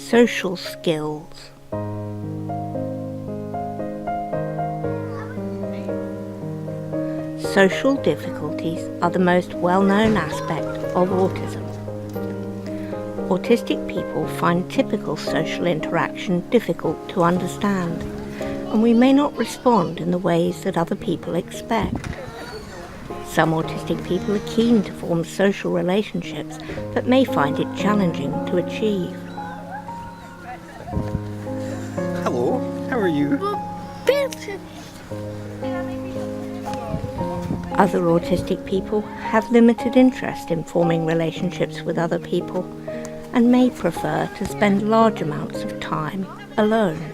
Social skills. Social difficulties are the most well-known aspect of autism. Autistic people find typical social interaction difficult to understand, and we may not respond in the ways that other people expect. Some autistic people are keen to form social relationships, but may find it challenging to achieve. Hello, how are you? Other autistic people have limited interest in forming relationships with other people and may prefer to spend large amounts of time alone.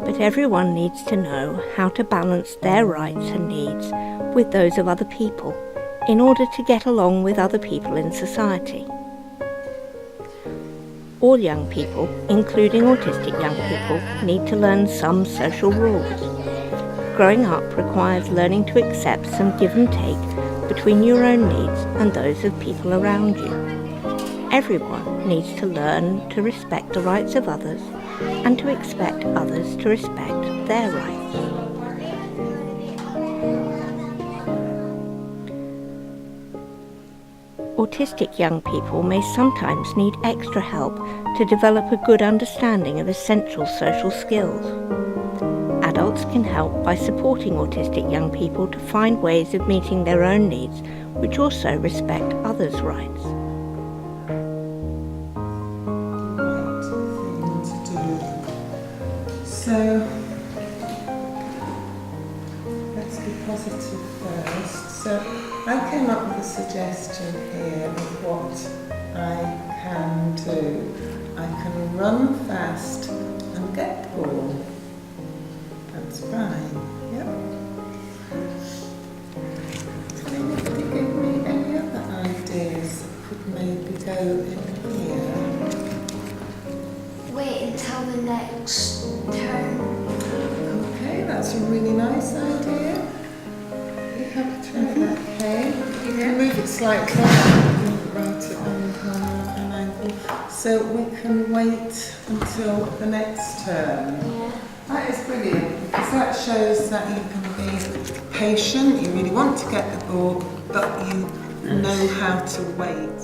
But everyone needs to know how to balance their rights and needs with those of other people in order to get along with other people in society. All young people, including autistic young people, need to learn some social rules. Growing up requires learning to accept some give and take between your own needs and those of people around you. Everyone needs to learn to respect the rights of others and to expect others to respect their rights. Autistic young people may sometimes need extra help to develop a good understanding of essential social skills. Adults can help by supporting autistic young people to find ways of meeting their own needs, which also respect others' rights. So, let's be positive first. So, I came up with a suggestion here of what I can do. I can run fast and get the ball. That's fine, yep. Can anybody give me any other ideas that could maybe go in here? Wait until the next turn. Okay, that's a really nice idea. You have to try that, okay? You can move it slightly, right it on an angle. So we can wait until the next turn. Yeah. That is brilliant, because that shows that you can be patient, you really want to get the ball, but you know how to wait.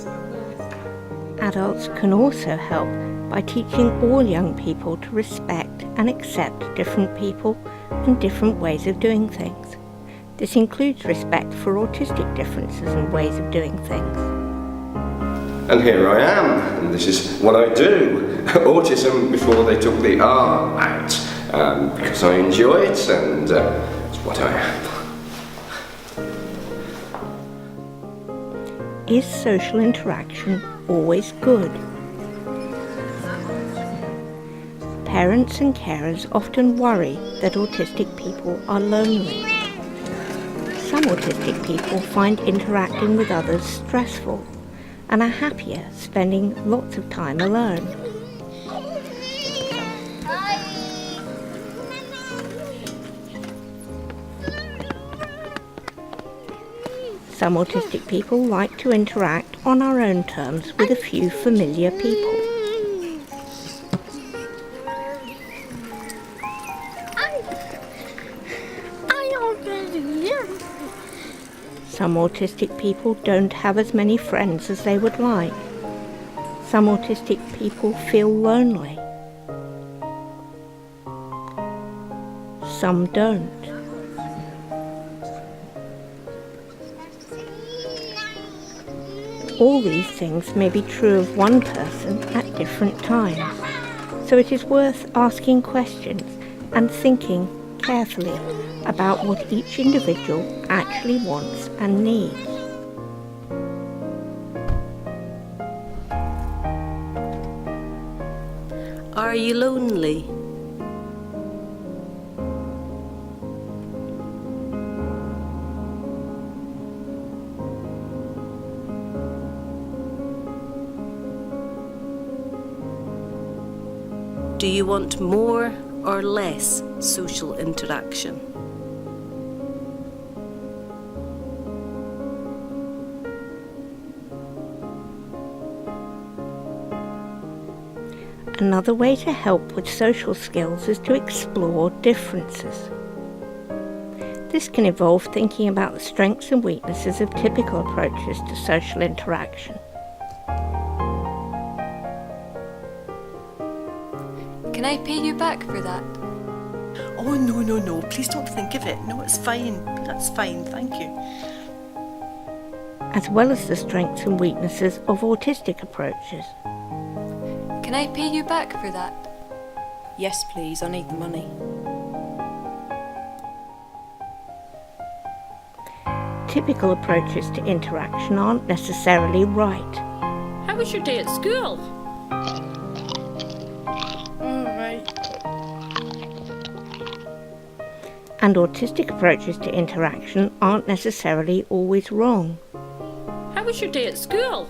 Adults can also help by teaching all young people to respect and accept different people and different ways of doing things. This includes respect for autistic differences and ways of doing things. And here I am, and this is what I do. Autism before they took the R out, because I enjoy it and it's what I am. Is social interaction always good? Parents and carers often worry that autistic people are lonely. Some autistic people find interacting with others stressful and are happier spending lots of time alone. Some autistic people like to interact on our own terms with a few familiar people. Some autistic people don't have as many friends as they would like. Some autistic people feel lonely. Some don't. All these things may be true of one person at different times, so it is worth asking questions and thinking carefully about what each individual actually wants and needs. Are you lonely? Do you want more or less social interaction? Another way to help with social skills is to explore differences. This can involve thinking about the strengths and weaknesses of typical approaches to social interaction. Can I pay you back for that? Oh, no, please don't think of it. No, it's fine. That's fine, thank you. As well as the strengths and weaknesses of autistic approaches. Can I pay you back for that? Yes, please, I need the money. Typical approaches to interaction aren't necessarily right. How was your day at school? And autistic approaches to interaction aren't necessarily always wrong. How was your day at school?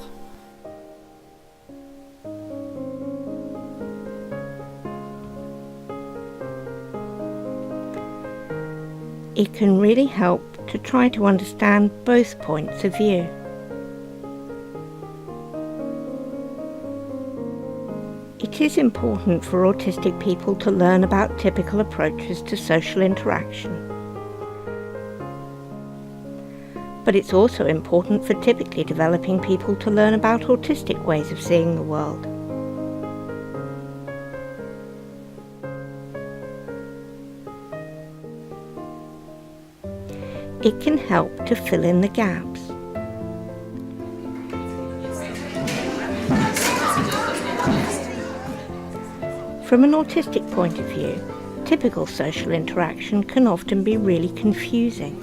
It can really help to try to understand both points of view. It is important for autistic people to learn about typical approaches to social interaction. But it's also important for typically developing people to learn about autistic ways of seeing the world. It can help to fill in the gaps. From an autistic point of view, typical social interaction can often be really confusing.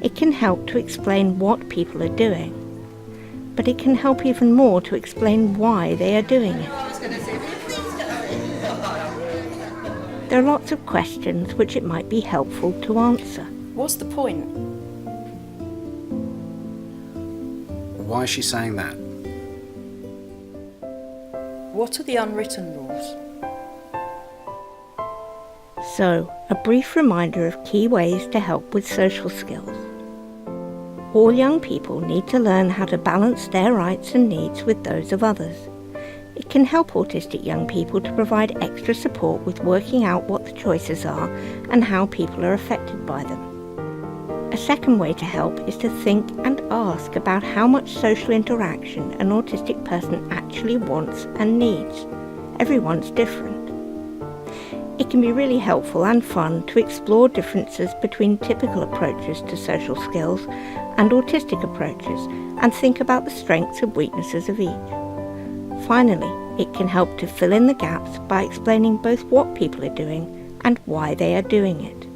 It can help to explain what people are doing, but it can help even more to explain why they are doing it. There are lots of questions which it might be helpful to answer. What's the point? Why is she saying that? What are the unwritten rules? So, a brief reminder of key ways to help with social skills. All young people need to learn how to balance their rights and needs with those of others. It can help autistic young people to provide extra support with working out what the choices are and how people are affected by them. A second way to help is to think and ask about how much social interaction an autistic person actually wants and needs. Everyone's different. It can be really helpful and fun to explore differences between typical approaches to social skills and autistic approaches and think about the strengths and weaknesses of each. Finally, it can help to fill in the gaps by explaining both what people are doing and why they are doing it.